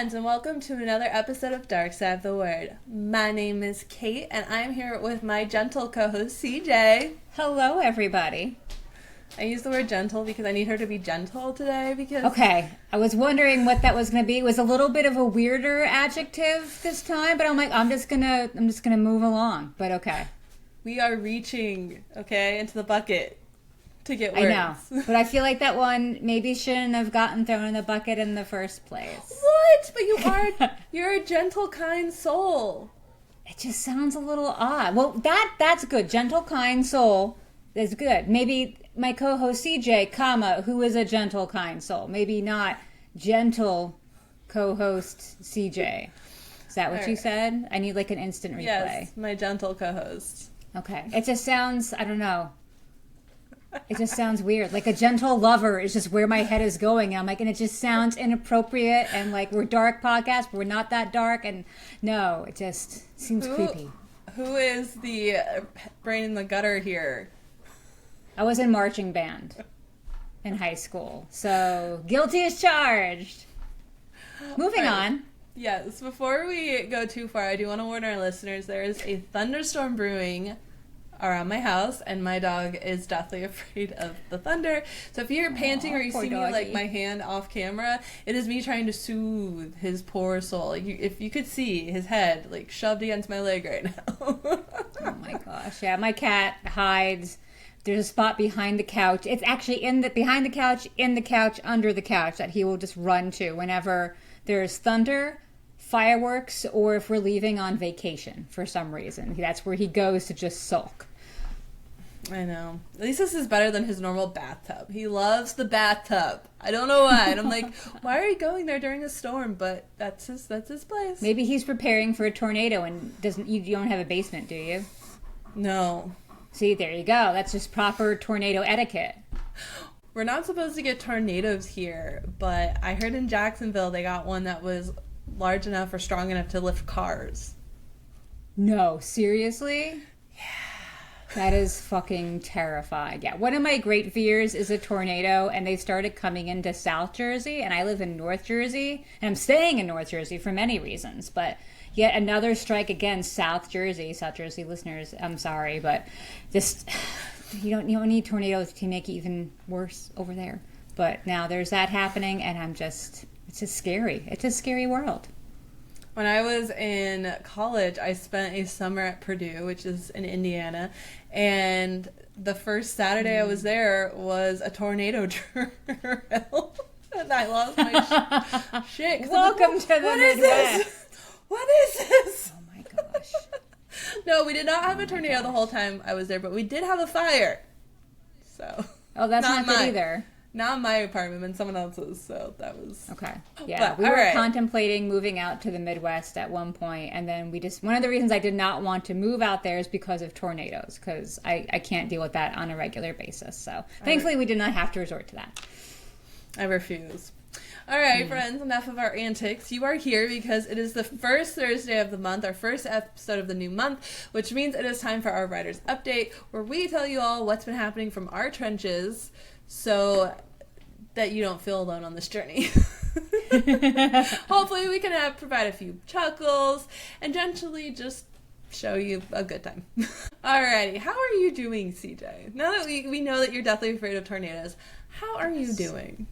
friends, and welcome to another episode of Dark Side of the Word. My name is Kate, and I'm here with my gentle co-host, CJ. Hello, everybody. I use the word gentle because I need her to be gentle today because... Okay, I was wondering what that was going to be. It was a little bit of a weirder adjective this time, but I'm like, I'm just gonna move along, but okay. We are reaching, into the bucket to get words. I know, but I feel like that one maybe shouldn't have gotten thrown in the bucket in the first place. What? But you're a gentle, kind soul. It just sounds a little odd. Well, that's good. Gentle, kind soul is good. Maybe my co-host CJ, who is a gentle, kind soul. Maybe not gentle co-host CJ. Is that what you said? I need like an instant replay. Yes, my gentle co-host. Okay. It just sounds, I don't know. It just sounds weird. Like a gentle lover is just where my head is going. I'm like, and it just sounds inappropriate. And like, we're dark podcast, but we're not that dark. And no, it just seems creepy. Who is the brain in the gutter here? I was in marching band in high school. So guilty as charged. Moving on. Yes, before we go too far, I do want to warn our listeners there is a thunderstorm brewing around my house, and my dog is deathly afraid of the thunder. So if you're panting or you see me like my hand off camera, it is me trying to soothe his poor soul. If you could see his head like shoved against my leg right now. Oh my gosh. Yeah, my cat hides. There's a spot behind the couch. It's actually behind the couch, in the couch, under the couch that he will just run to whenever there's thunder, fireworks, or if we're leaving on vacation for some reason. That's where he goes to just sulk. I know. At least this is better than his normal bathtub. He loves the bathtub. I don't know why. And I'm like, why are you going there during a storm? But that's his place. Maybe he's preparing for a tornado and you don't have a basement, do you? No. See, there you go. That's just proper tornado etiquette. We're not supposed to get tornadoes here, but I heard in Jacksonville they got one that was large enough or strong enough to lift cars. No, seriously? Yeah. That is fucking terrifying. Yeah, one of my great fears is a tornado, and they started coming into South Jersey, and I live in North Jersey, and I'm staying in North Jersey for many reasons, but yet another strike against South Jersey listeners, I'm sorry, but just, you don't need tornadoes to make it even worse over there. But now there's that happening, and it's just scary. It's a scary world. When I was in college, I spent a summer at Purdue, which is in Indiana, and the first Saturday I was there was a tornado drill, and I lost my shit. Welcome to the Midwest. What is this? Oh my gosh. No, we did not have a tornado the whole time I was there, but we did have a fire. So. Oh, that's not good either. Not my apartment, but someone else's, so that was... Okay. Yeah, we were contemplating moving out to the Midwest at one point, and then one of the reasons I did not want to move out there is because of tornadoes, because I can't deal with that on a regular basis. So thankfully we did not have to resort to that. I refuse. All right, friends, enough of our antics. You are here because it is the first Thursday of the month, our first episode of the new month, which means it is time for our Writer's Update, where we tell you all what's been happening from our trenches so that you don't feel alone on this journey. Hopefully we can provide a few chuckles and gently just show you a good time. Alrighty, how are you doing, CJ? Now that we know that you're deathly afraid of tornadoes, how are you doing?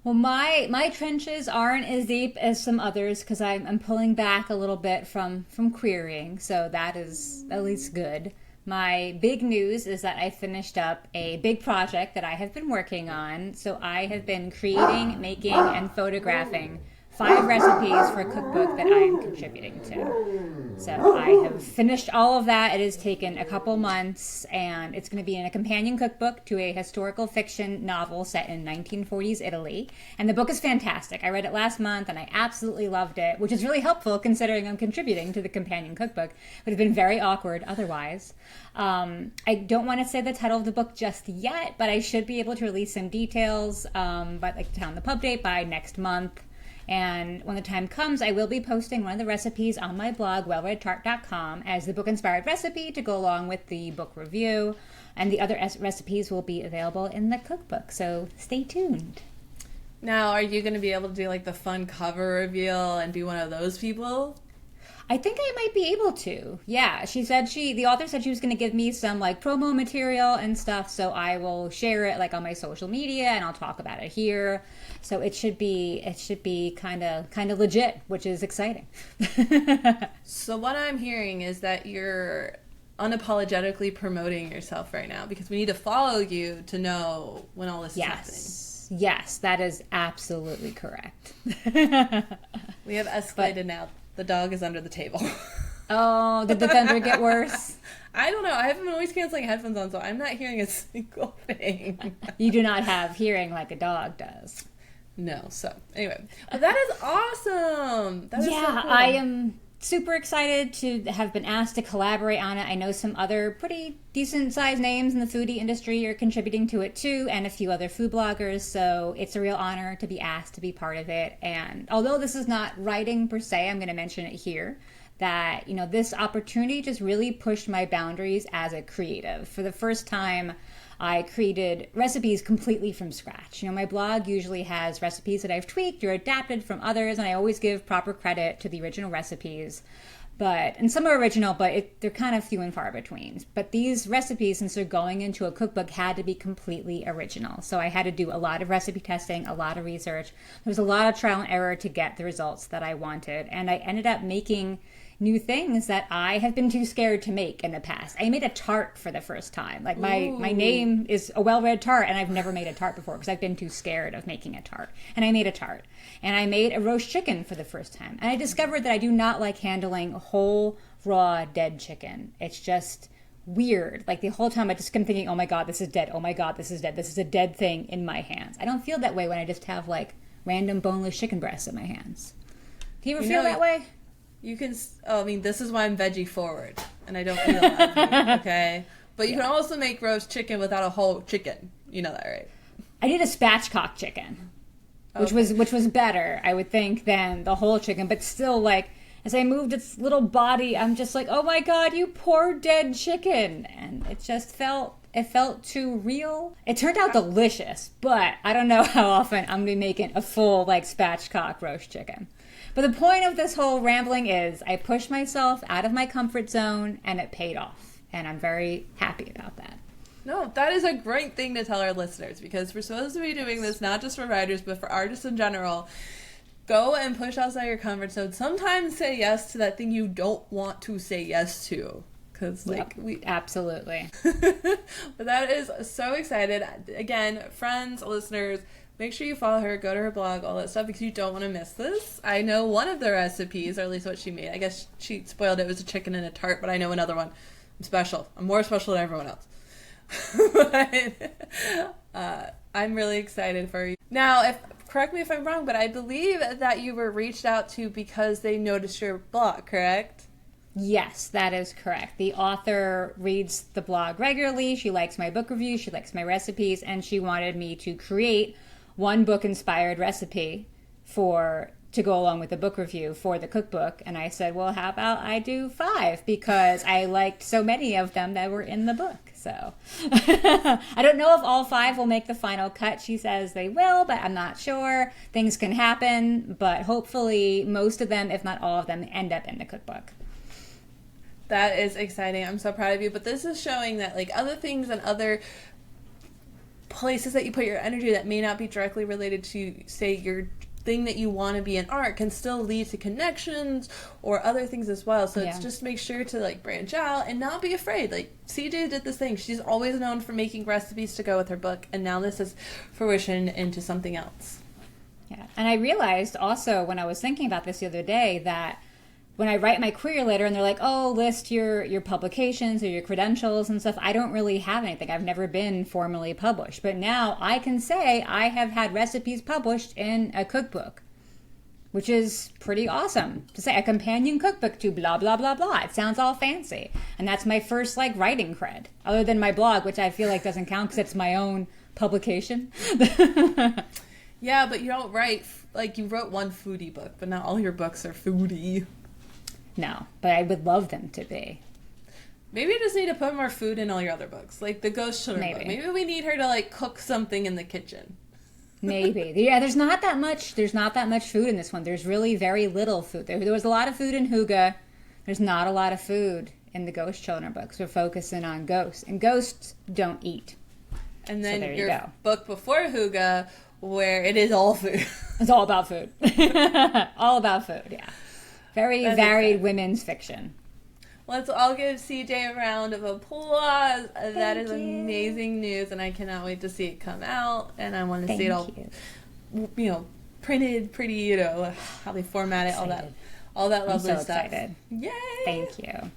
Well, my trenches aren't as deep as some others because I'm pulling back a little bit from querying, so that is at least good. My big news is that I finished up a big project that I have been working on. So I have been creating, making, and photographing 5 recipes for a cookbook that I am contributing to. So I have finished all of that. It has taken a couple months, and it's going to be in a companion cookbook to a historical fiction novel set in 1940s Italy. And the book is fantastic. I read it last month, and I absolutely loved it, which is really helpful considering I'm contributing to the companion cookbook. But it's been very awkward otherwise. I don't want to say the title of the book just yet, but I should be able to release some details by like the town the pub date by next month. And when the time comes, I will be posting one of the recipes on my blog, wellreadtart.com, as the book-inspired recipe to go along with the book review. And the other recipes will be available in the cookbook, so stay tuned. Now, are you going to be able to do like the fun cover reveal and be one of those people? I think I might be able to. Yeah, the author said she was going to give me some like promo material and stuff, so I will share it like on my social media and I'll talk about it here. So it should be kind of legit, which is exciting. So what I'm hearing is that you're unapologetically promoting yourself right now because we need to follow you to know when all this is happening. Yes, that is absolutely correct. We have escalated now. The dog is under the table. Oh, did the thunder get worse? I don't know. I have noise canceling headphones on, so I'm not hearing a single thing. You do not have hearing like a dog does. No. So anyway, but that is awesome. That is so cool. I am super excited to have been asked to collaborate on it. I know some other pretty decent sized names in the foodie industry are contributing to it too, and a few other food bloggers, so it's a real honor to be asked to be part of it. And although this is not writing per se, I'm going to mention it here, that, this opportunity just really pushed my boundaries as a creative. For the first time, I created recipes completely from scratch. My blog usually has recipes that I've tweaked or adapted from others, and I always give proper credit to the original recipes. And some are original, but they're kind of few and far between. But these recipes, since they're going into a cookbook, had to be completely original. So I had to do a lot of recipe testing, a lot of research. There was a lot of trial and error to get the results that I wanted. And I ended up making new things that I have been too scared to make in the past. I made a tart for the first time. Like my name is a well-read tart, and I've never made a tart before because I've been too scared of making a tart. And I made a tart. And I made a roast chicken for the first time. And I discovered that I do not like handling whole, raw, dead chicken. It's just weird. Like the whole time I just kept thinking, oh my God, this is dead. Oh my God, this is dead. This is a dead thing in my hands. I don't feel that way when I just have like random boneless chicken breasts in my hands. Do you ever feel that way? You can, this is why I'm veggie forward, and I don't eat a lot of meat, okay? But you can also make roast chicken without a whole chicken. You know that, right? I did a spatchcock chicken, which was better, I would think, than the whole chicken. But still, like, as I moved its little body, I'm just like, oh my God, you poor dead chicken. And it felt too real. It turned out delicious, but I don't know how often I'm going to be making a full, like, spatchcock roast chicken. But the point of this whole rambling is I pushed myself out of my comfort zone, and it paid off. And I'm very happy about that. No, that is a great thing to tell our listeners, because we're supposed to be doing this not just for writers, but for artists in general. Go and push outside your comfort zone. Sometimes say yes to that thing you don't want to say yes to. Because, absolutely. But that is so excited. Again, friends, listeners, make sure you follow her, go to her blog, all that stuff, because you don't want to miss this. I know one of the recipes, or at least what she made. I guess she spoiled it. It was a chicken and a tart, but I know another one. I'm special. I'm more special than everyone else. But I'm really excited for you. Now, correct me if I'm wrong, but I believe that you were reached out to because they noticed your blog, correct? Yes, that is correct. The author reads the blog regularly. She likes my book reviews. She likes my recipes. And she wanted me to create one book-inspired recipe to go along with the book review for the cookbook. And I said, well, how about I do 5? Because I liked so many of them that were in the book. So I don't know if all 5 will make the final cut. She says they will, but I'm not sure. Things can happen. But hopefully most of them, if not all of them, end up in the cookbook. That is exciting. I'm so proud of you. But this is showing that, like, other things and other places that you put your energy that may not be directly related to, say, your thing that you want to be in art can still lead to connections or other things as well. So it's just make sure to, like, branch out and not be afraid. Like, CJ did this thing. She's always known for making recipes to go with her book, and now this is fruition into something else. Yeah. And I realized also when I was thinking about this the other day that when I write my query letter and they're like, oh, list your publications or your credentials and stuff, I don't really have anything. I've never been formally published. But now I can say I have had recipes published in a cookbook, which is pretty awesome. To say a companion cookbook to blah, blah, blah, blah. It sounds all fancy. And that's my first, like, writing cred. Other than my blog, which I feel like doesn't count because it's my own publication. Yeah, but you don't write, like, you wrote one foodie book, but not all your books are foodie. No, but I would love them to be. Maybe you just need to put more food in all your other books, like the Ghost Children book. Maybe we need her to, like, cook something in the kitchen. Maybe. Yeah, there's not that much food in this one. There's really very little food. There was a lot of food in Hygge. There's not a lot of food in the Ghost Children books. We're focusing on ghosts, and ghosts don't eat. And then so your book before Hygge, where it is all food. It's all about food. All about food, yeah. Very varied women's fiction. Let's all give CJ a round of applause. That is amazing news, and I cannot wait to see it come out. And I want to see it all, printed pretty, how they format it, all that lovely stuff. I'm so excited. Yay! Thank you.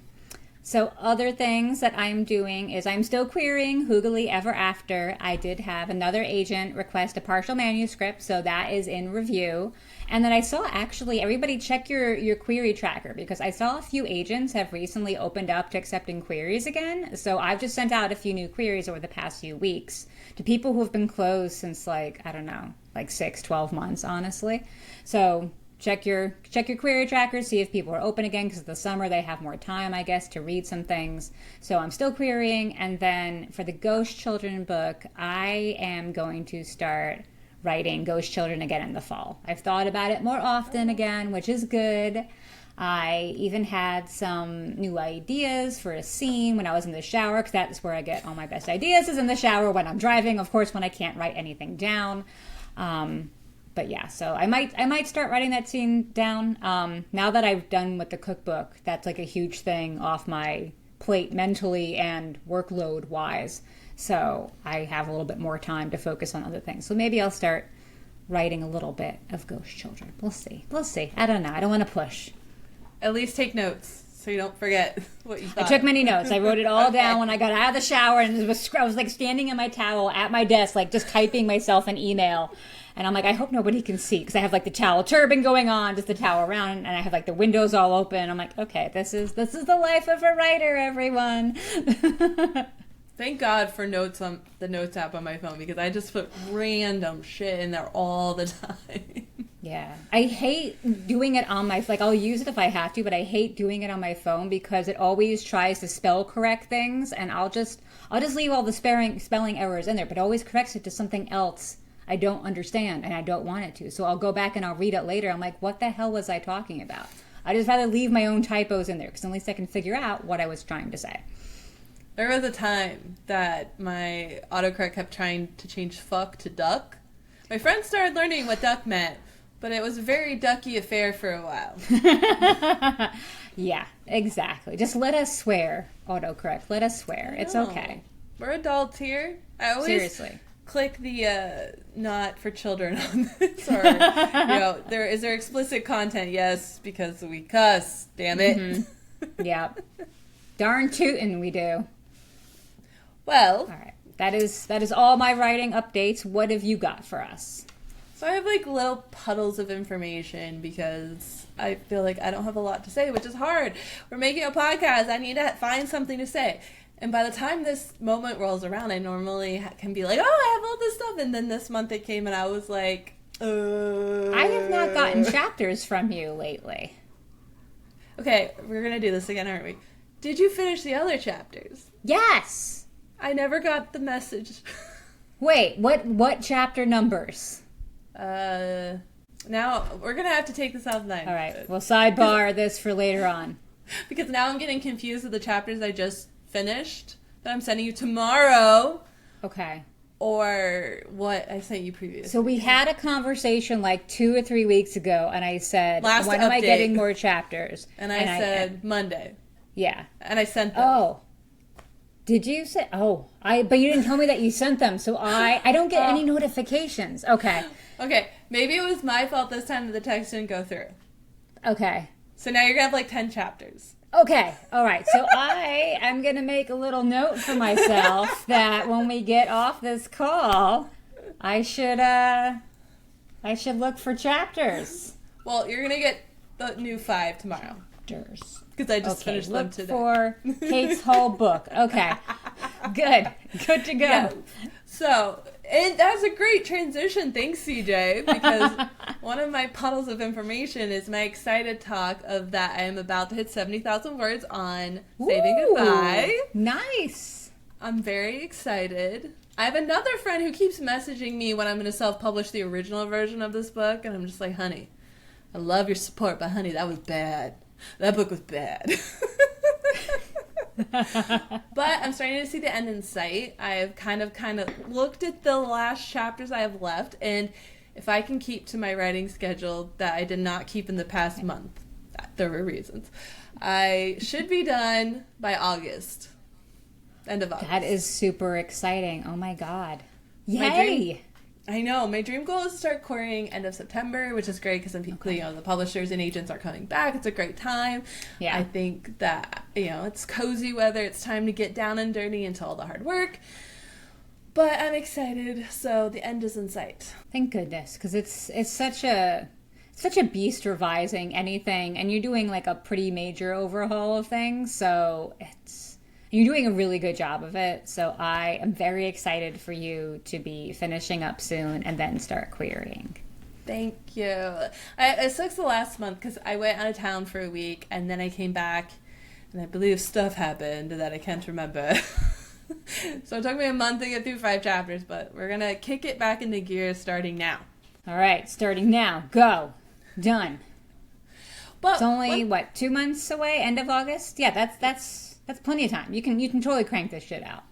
So other things that I'm doing is I'm still querying Hoogly Ever After. I did have another agent request a partial manuscript, so that is in review. And then I saw, actually, everybody check your query tracker, because I saw a few agents have recently opened up to accepting queries again. So I've just sent out a few new queries over the past few weeks to people who have been closed since, 6, 12 months, honestly. So check your query tracker, see if people are open again, because the summer they have more time, I guess, to read some things. So I'm still querying. And then for the Ghost Children book, I am going to start writing Ghost Children again in the fall. I've thought about it more often again, which is good. I even had some new ideas for a scene when I was in the shower, because that's where I get all my best ideas, is in the shower when I'm driving, of course, when I can't write anything down. But yeah, so I might start writing that scene down. Now that I've done with the cookbook, that's like a huge thing off my plate mentally and workload wise. So I have a little bit more time to focus on other things. So maybe I'll start writing a little bit of Ghost Children. We'll see. I don't know. I don't want to push. At least take notes so you don't forget what you thought. I took many notes. I wrote it all down when I got out of the shower, and I was like standing in my towel at my desk, like just typing myself an email. And I'm like, I hope nobody can see, because I have like the towel turban going on, just the towel around, and I have like the windows all open. I'm like, okay, this is the life of a writer, everyone. Thank God for the notes app on my phone, because I just put random shit in there all the time. Yeah. I hate doing it on my, I'll use it if I have to, but I hate doing it on my phone because it always tries to spell correct things, and I'll just leave all the spelling errors in there, but it always corrects it to something else I don't understand and I don't want it to. So I'll go back and I'll read it later. I'm like, what the hell was I talking about? I just rather leave my own typos in there, because at least I can figure out what I was trying to say. There was a time that my autocorrect kept trying to change fuck to duck. My friends started learning what duck meant, but it was a very ducky affair for a while. Yeah, exactly. Just let us swear, autocorrect. Let us swear. It's okay. We're adults here. I always seriously click the not for children on this, or is there explicit content? Yes, because we cuss. Damn it. Mm-hmm. Yeah. Darn tootin' we do. Well, all right. That is all my writing updates. What have you got for us? So I have like little puddles of information, because I feel like I don't have a lot to say, which is hard. We're making a podcast. I need to find something to say. And by the time this moment rolls around, I normally can be like, oh, I have all this stuff. And then this month it came and I was like, I have not gotten chapters from you lately. Okay, we're going to do this again, aren't we? Did you finish the other chapters? Yes. I never got the message. Wait, what chapter numbers? Now we're going to have to take this offline. All right, we'll sidebar this for later on. Because now I'm getting confused with the chapters I just finished that I'm sending you tomorrow. Okay. Or what I sent you previously. So we had a conversation like 2 or 3 weeks ago, and I said, when am I getting more chapters? And I said Monday. Yeah. And I sent them. Oh. Did you say? Oh, but you didn't tell me that you sent them, so I don't get any notifications. Okay. Okay, maybe it was my fault this time that the text didn't go through. Okay. So now you're gonna have like 10 chapters. Okay, all right. So I am gonna make a little note for myself that when we get off this call, I should look for chapters. Well, you're gonna get the new 5 tomorrow. Chapters. Because I just finished them today. For Kate's whole book. Okay. Good to go. Yeah. So, and that's a great transition. Thanks, CJ. Because one of my puddles of information is my excited talk of that I am about to hit 70,000 words on Saving Goodbye. Nice. I'm very excited. I have another friend who keeps messaging me when I'm going to self-publish the original version of this book, and I'm just like, honey, I love your support, but honey, that was bad. That book was bad. But I'm starting to see the end in sight. I've kind of looked at the last chapters I have left, and if I can keep to my writing schedule that I did not keep in the past month, there were reasons, I should be done by August. End of August. That is super exciting. Oh my God. Yay! I know. My dream goal is to start querying end of September, which is great because then people, the publishers and agents are coming back. It's a great time. Yeah. I think that, it's cozy weather. It's time to get down and dirty into all the hard work. But I'm excited. So the end is in sight. Thank goodness, because it's such a beast revising anything, and you're doing like a pretty major overhaul of things. So you're doing a really good job of it, so I am very excited for you to be finishing up soon and then start querying. Thank you. It sucks the last month because I went out of town for a week, and then I came back, and I believe stuff happened that I can't remember. So it took me a month to get through 5 chapters, but we're going to kick it back into gear starting now. All right, starting now. Go. Done. Well, it's only, 2 months away, end of August? Yeah, that's plenty of time. You can totally crank this shit out.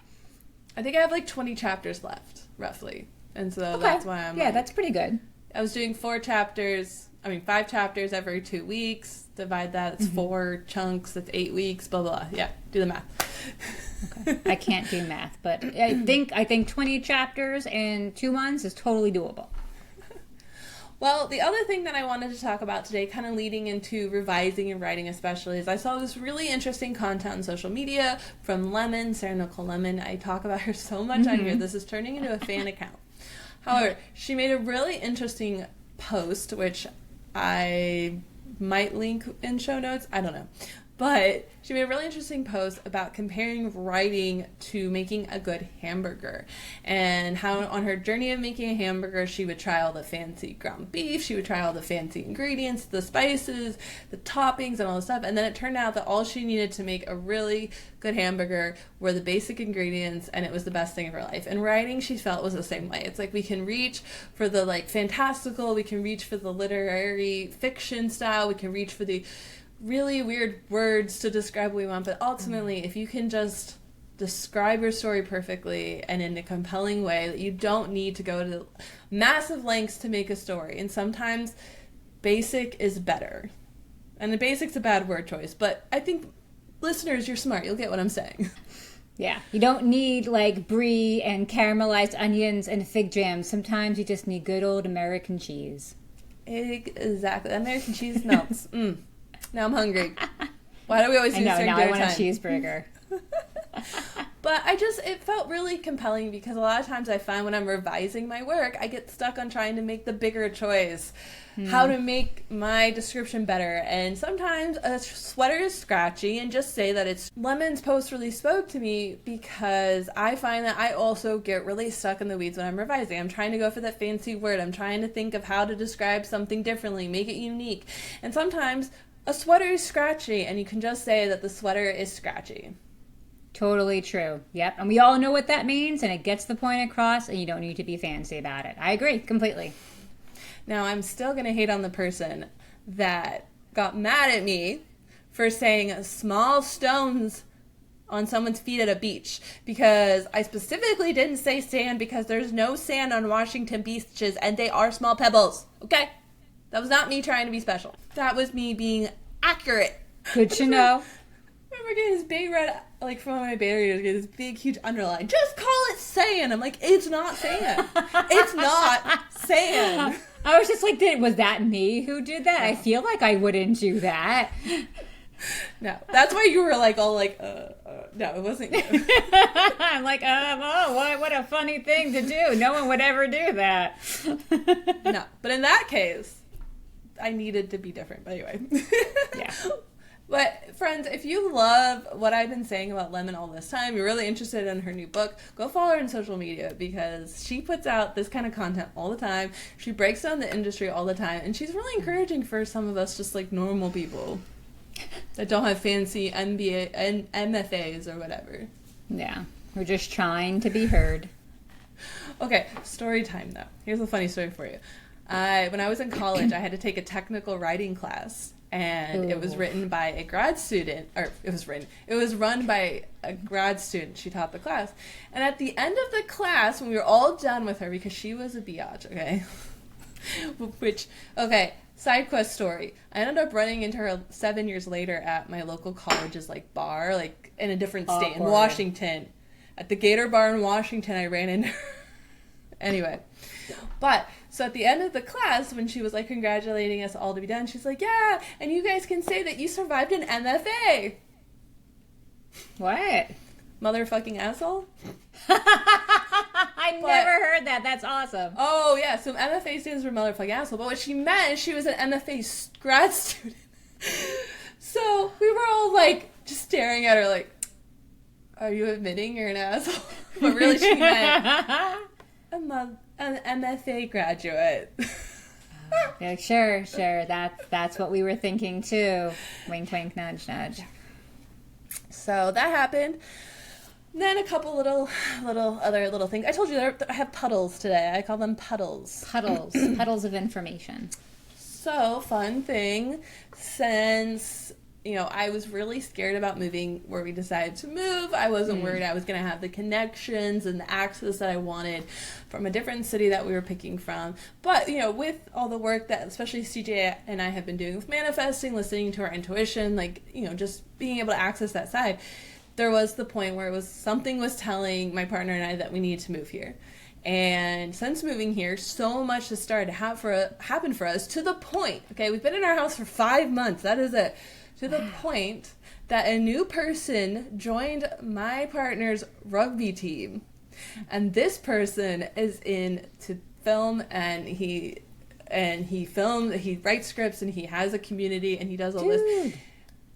I think I have 20 chapters left, roughly. And so that's why I'm that's pretty good. I was doing 5 chapters every 2 weeks. Divide that, it's 4 chunks, that's 8 weeks, blah, blah. Yeah, do the math. Okay. I can't do math, but I think 20 chapters in 2 months is totally doable. Well, the other thing that I wanted to talk about today, kind of leading into revising and writing especially, is I saw this really interesting content on social media from Lemon, Sarah Nicole Lemon. I talk about her so much on here. This is turning into a fan account. However, she made a really interesting post, which I might link in show notes. I don't know. But she made a really interesting post about comparing writing to making a good hamburger, and how on her journey of making a hamburger, she would try all the fancy ground beef, she would try all the fancy ingredients, the spices, the toppings, and all the stuff. And then it turned out that all she needed to make a really good hamburger were the basic ingredients, and it was the best thing of her life. And writing, she felt, was the same way. It's like we can reach for the fantastical, we can reach for the literary fiction style, we can reach for the really weird words to describe what we want, but ultimately, if you can just describe your story perfectly and in a compelling way, that you don't need to go to massive lengths to make a story. And sometimes basic is better. And the basic's a bad word choice, but I think listeners, you're smart. You'll get what I'm saying. Yeah, you don't need brie and caramelized onions and fig jam. Sometimes you just need good old American cheese. Exactly. American cheese melts. Now I'm hungry. Why do we always do this during dinner time? I want a cheeseburger. But it felt really compelling because a lot of times I find when I'm revising my work, I get stuck on trying to make the bigger choice, how to make my description better. And sometimes a sweater is scratchy, and just say that it's Lemon's post really spoke to me because I find that I also get really stuck in the weeds when I'm revising. I'm trying to go for that fancy word. I'm trying to think of how to describe something differently, make it unique. And sometimes a sweater is scratchy, and you can just say that the sweater is scratchy. Totally true. Yep. And we all know what that means, and it gets the point across, and you don't need to be fancy about it. I agree completely. Now, I'm still going to hate on the person that got mad at me for saying small stones on someone's feet at a beach, because I specifically didn't say sand because there's no sand on Washington beaches, and they are small pebbles. Okay? That was not me trying to be special. That was me being accurate. Good to know. I remember getting this big red, from one of my beta readers, get this big, huge underline. Just call it sand. I'm like, it's not sand. It's not sand. I was just like, was that me who did that? No. I feel like I wouldn't do that. No, that's why you were no, it wasn't you. I'm like, what a funny thing to do. No one would ever do that. No, but in that case, I needed to be different. But anyway. Yeah. But friends, if you love what I've been saying about Lemon all this time, you're really interested in her new book, go follow her on social media because she puts out this kind of content all the time. She breaks down the industry all the time, and she's really encouraging for some of us just normal people that don't have fancy MBA and MFAs or whatever. Yeah, we're just trying to be heard. Okay, story time though. Here's a funny story for you. When I was in college, I had to take a technical writing class, and it was written by a grad student, or it was run by a grad student. She taught the class. And at the end of the class, when we were all done with her, because she was a biatch, okay? Side quest story. I ended up running into her 7 years later at my local college's, like, bar, like, in a different state, in Washington. At the Gator Bar in Washington, I ran into her. Anyway. But, so at the end of the class, when she was, like, congratulating us all to be done, she's like, yeah, and you guys can say that you survived an MFA. What? Motherfucking asshole? I never heard that. That's awesome. Oh, yeah. So MFA stands for motherfucking asshole. But what she meant is she was an MFA grad student. So we were all, like, just staring at her like, are you admitting you're an asshole? But really she meant an MFA graduate. Yeah, sure. That's what we were thinking, too. Wink, wink, nudge, nudge. So that happened. Then a couple little things. I told you that I have puddles today. I call them puddles. Puddles of information. So, fun thing, since, I was really scared about moving where we decided to move. I wasn't worried I was going to have the connections and the access that I wanted from a different city that we were picking from. But, with all the work that especially CJ and I have been doing with manifesting, listening to our intuition, just being able to access that side, there was the point where something was telling my partner and I that we needed to move here. And since moving here, so much has started to happen for us, to the point, okay, we've been in our house for 5 months, that is it, to the point that a new person joined my partner's rugby team. And this person is in to film, and he films, he writes scripts, and he has a community, and he does all this.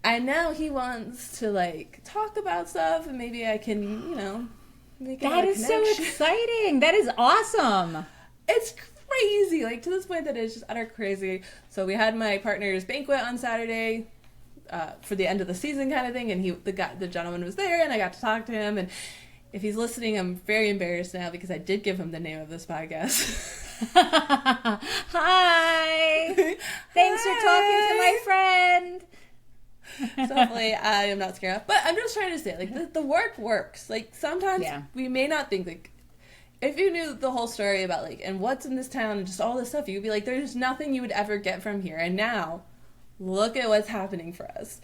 And now he wants to, talk about stuff, and maybe I can, make it. That is so exciting. That is awesome. It's crazy, to this point that it's just utter crazy. So we had my partner's banquet on Saturday for the end of the season kind of thing, and the gentleman was there, and I got to talk to him. And if he's listening, I'm very embarrassed now because I did give him the name of this podcast. Hi. Thanks for talking to my friend. So hopefully I am not scared off. But I'm just trying to say, the work works. Sometimes we may not think, if you knew the whole story about, and what's in this town and just all this stuff, you'd be like, there's nothing you would ever get from here. And now, look at what's happening for us.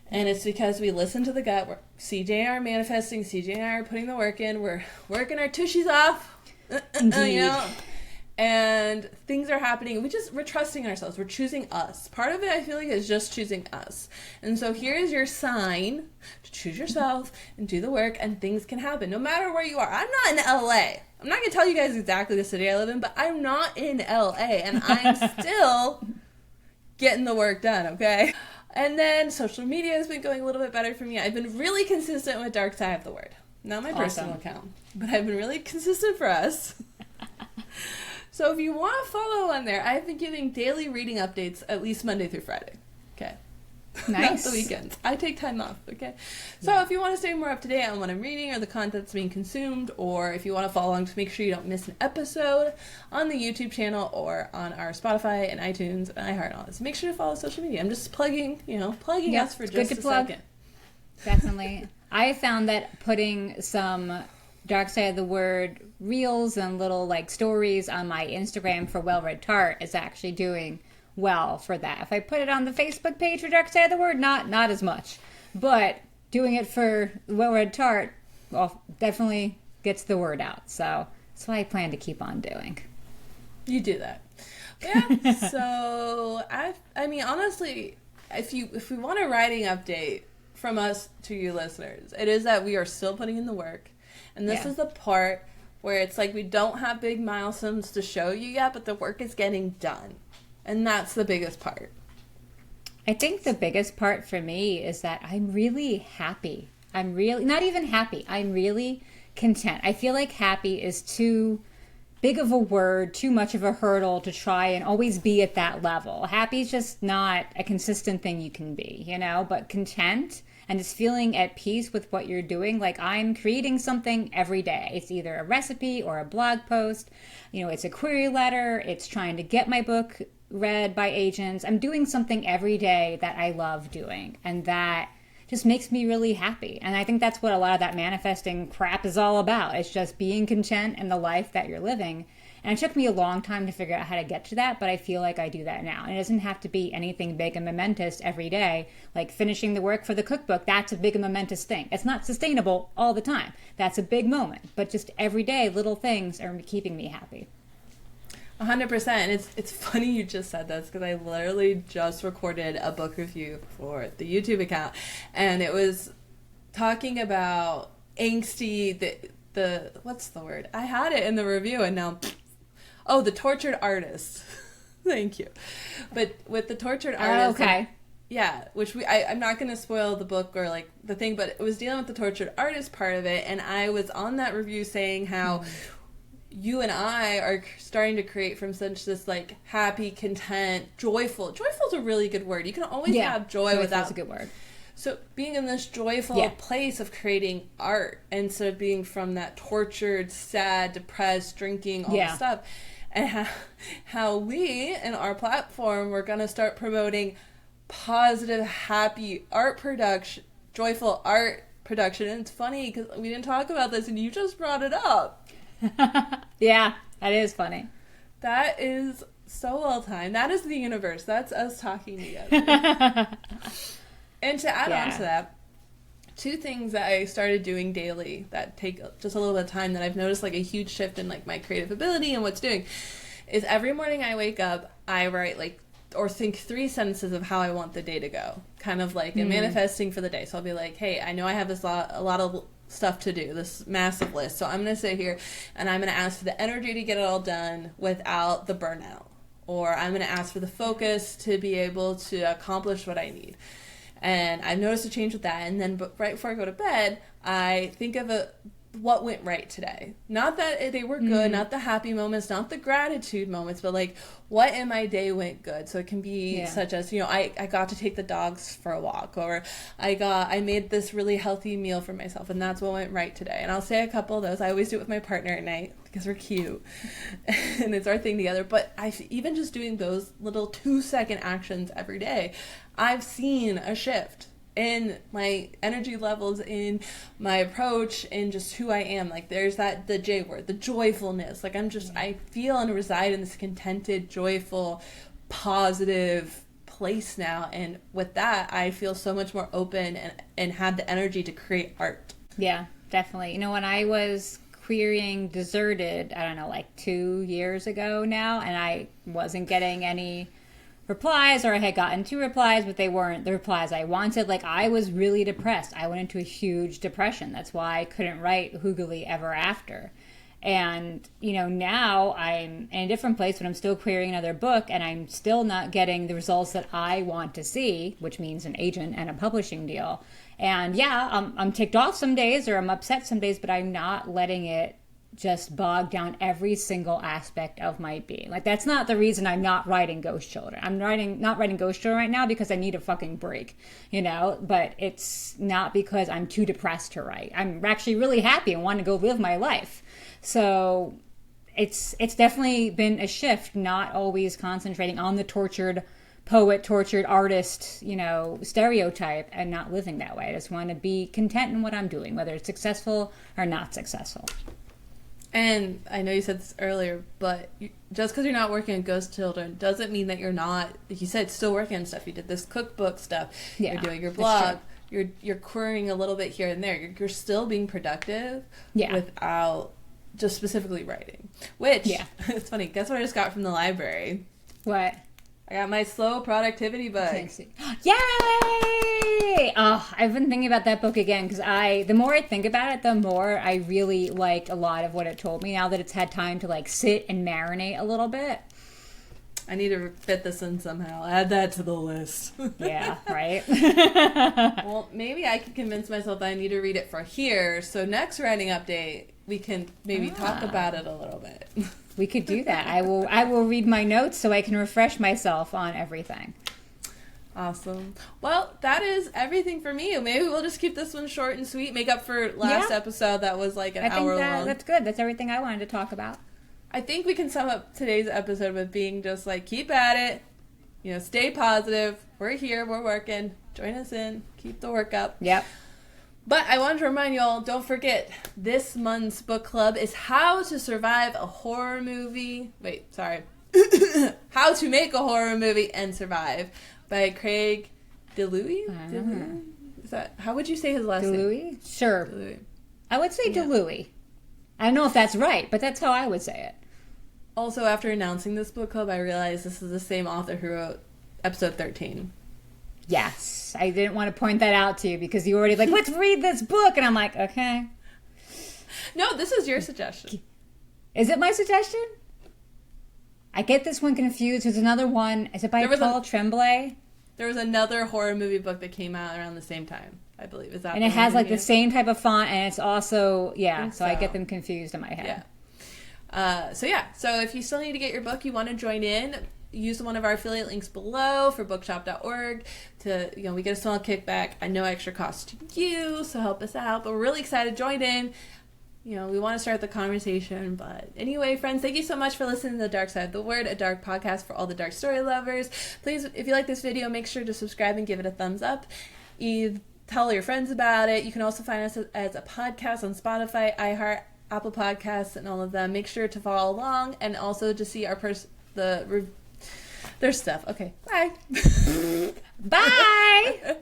And it's because we listen to the gut. CJ and I are manifesting. CJ and I are putting the work in. We're working our tushies off. Indeed. And things are happening. We're trusting ourselves. We're choosing us. Part of it, I feel like, is just choosing us. And so here is your sign to choose yourself and do the work, and things can happen no matter where you are. I'm not in LA. I'm not going to tell you guys exactly the city I live in, but I'm not in LA, and I'm still getting the work done, okay? And then social media has been going a little bit better for me. I've been really consistent with Dark Side of the Word. Not my personal account, but I've been really consistent for us. So if you want to follow on there, I've been giving daily reading updates at least Monday through Friday. Okay. Nice. Not the weekends. I take time off, okay? So if you want to stay more up to date on what I'm reading or the content that's being consumed, or if you want to follow along to make sure you don't miss an episode on the YouTube channel or on our Spotify and iTunes and iHeart and all this, make sure to follow social media. I'm just plugging us for just a second. Definitely. I found that putting some Dark Side of the Word reels and little stories on my Instagram for Well Read Tart is actually doing well for that. If I put it on the Facebook page for Dark Side of the Word, not as much. But doing it for Well Read Tart, definitely gets the word out. So that's what I plan to keep on doing. You do that. Yeah. So I mean honestly, if we want a writing update from us to you listeners, it is that we are still putting in the work. And this is the part where it's we don't have big milestones to show you yet, but the work is getting done. And that's the biggest part. I think the biggest part for me is that I'm really happy. I'm really, not even happy, I'm really content. I feel like happy is too big of a word, too much of a hurdle to try and always be at that level. Happy is just not a consistent thing you can be, But content and just feeling at peace with what you're doing. Like, I'm creating something every day. It's either a recipe or a blog post. You know, it's a query letter. It's trying to get my book read by agents. I'm doing something every day that I love doing, and that just makes me really happy. And I think that's what a lot of that manifesting crap is all about. It's just being content in the life that you're living. And it took me a long time to figure out how to get to that, but I feel like I do that now. And it doesn't have to be anything big and momentous every day. Like finishing the work for the cookbook, that's a big and momentous thing. It's not sustainable all the time. That's a big moment. But just every day, little things are keeping me happy. 100%. And it's funny you just said this, because I literally just recorded a book review for the YouTube account, and it was talking about angsty, the what's the word? I had it in the review and now, the tortured artist. Thank you. But with the tortured artist, okay. Which I'm not going to spoil the book or like the thing, but it was dealing with the tortured artist part of it, and I was on that review saying how you and I are starting to create from such this like happy, content, joyful. Joyful is a really good word. You can always have joy without. That's a good word. So being in this joyful place of creating art instead of being from that tortured, sad, depressed, drinking, all this stuff. And how we in our platform, we're going to start promoting positive, happy art production, joyful art production. And it's funny because we didn't talk about this and you just brought it up. Yeah, that is funny. That is so well timed. That is the universe. That's us talking together. And to add on to that, two things that I started doing daily that take just a little bit of time that I've noticed like a huge shift in like my creative ability and what's doing is every morning I wake up, I write like or think 3 sentences of how I want the day to go, kind of like in manifesting for the day. So I'll be like, hey, I know I have a lot of stuff to do, this massive list. So I'm going to sit here and I'm going to ask for the energy to get it all done without the burnout. Or I'm going to ask for the focus to be able to accomplish what I need. And I've noticed a change with that. And then right before I go to bed, I think of what went right today. Not that they were good, not the happy moments, not the gratitude moments, but like what in my day went good. So it can be such as, you know, I got to take the dogs for a walk, or I made this really healthy meal for myself, and that's what went right today. And I'll say a couple of those. I always do it with my partner at night because we're cute and it's our thing together. But even just doing those little 2-second actions every day, I've seen a shift in my energy levels, in my approach, in just who I am. Like there's the J word, the joyfulness. Like I feel and reside in this contented, joyful, positive place now. And with that, I feel so much more open and have the energy to create art. Yeah, definitely. You know, when I was querying Deserted, I don't know, like 2 years ago now, and I wasn't getting any replies, or I had gotten 2 replies, but they weren't the replies I wanted. Like, I was really depressed. I went into a huge depression. That's why I couldn't write Hoogly Ever After. And, you know, now I'm in a different place, but I'm still querying another book, and I'm still not getting the results that I want to see, which means an agent and a publishing deal. And yeah, I'm ticked off some days, or I'm upset some days, but I'm not letting it just bog down every single aspect of my being. Like, that's not the reason I'm not writing Ghost Children. I'm not writing Ghost Children right now because I need a fucking break, you know? But it's not because I'm too depressed to write. I'm actually really happy and want to go live my life. So it's definitely been a shift, not always concentrating on the tortured poet, tortured artist, you know, stereotype, and not living that way. I just want to be content in what I'm doing, whether it's successful or not successful. And I know you said this earlier, but just because you're not working on Ghost Children doesn't mean that you're not, like you said, still working on stuff. You did this cookbook stuff. Yeah, you're doing your blog. You're querying a little bit here and there. You're still being productive without just specifically writing. Which, it's funny. Guess what I just got from the library? What? I got my slow productivity book. Yay! Oh, I've been thinking about that book again because the more I think about it, the more I really liked a lot of what it told me now that it's had time to like sit and marinate a little bit. I need to fit this in somehow. Add that to the list. Yeah, right? Well, maybe I can convince myself that I need to read it for here. So next writing update, we can maybe talk about it a little bit. We could do that. I will read my notes so I can refresh myself on everything. Awesome. Well, that is everything for me. Maybe we'll just keep this one short and sweet. Make up for last episode that was like an hour long. That's good. That's everything I wanted to talk about. I think we can sum up today's episode with being just like, keep at it. You know, stay positive. We're here. We're working. Join us in. Keep the work up. Yep. But I wanted to remind y'all, don't forget, this month's book club is How to Survive a Horror Movie. Wait, sorry. How to Make a Horror Movie and Survive by Craig DeLuey? Is that, how would you say his last name? DeLuey? Sure. DeLuey. I would say DeLuey. I don't know if that's right, but that's how I would say it. Also, after announcing this book club, I realized this is the same author who wrote episode 13. Yes. I didn't want to point that out to you because you already like, let's read this book. And I'm like, okay. No, this is your suggestion. Is it my suggestion? I get this one confused. There's another one. Is it by Paul Tremblay? There was another horror movie book that came out around the same time, I believe. Is that? And it has like the same type of font, and it's also so I get them confused in my head. Yeah. So if you still need to get your book, you want to join in, use one of our affiliate links below for bookshop.org to, we get a small kickback at no extra cost to you, so help us out. But we're really excited to join in. We want to start the conversation. But anyway, friends, thank you so much for listening to The Dark Side of the Word, a dark podcast for all the dark story lovers. Please, if you like this video, make sure to subscribe and give it a thumbs up. Tell your friends about it. You can also find us as a podcast on Spotify, iHeart, Apple Podcasts, and all of them. Make sure to follow along and also to see their stuff. Okay, bye. Bye.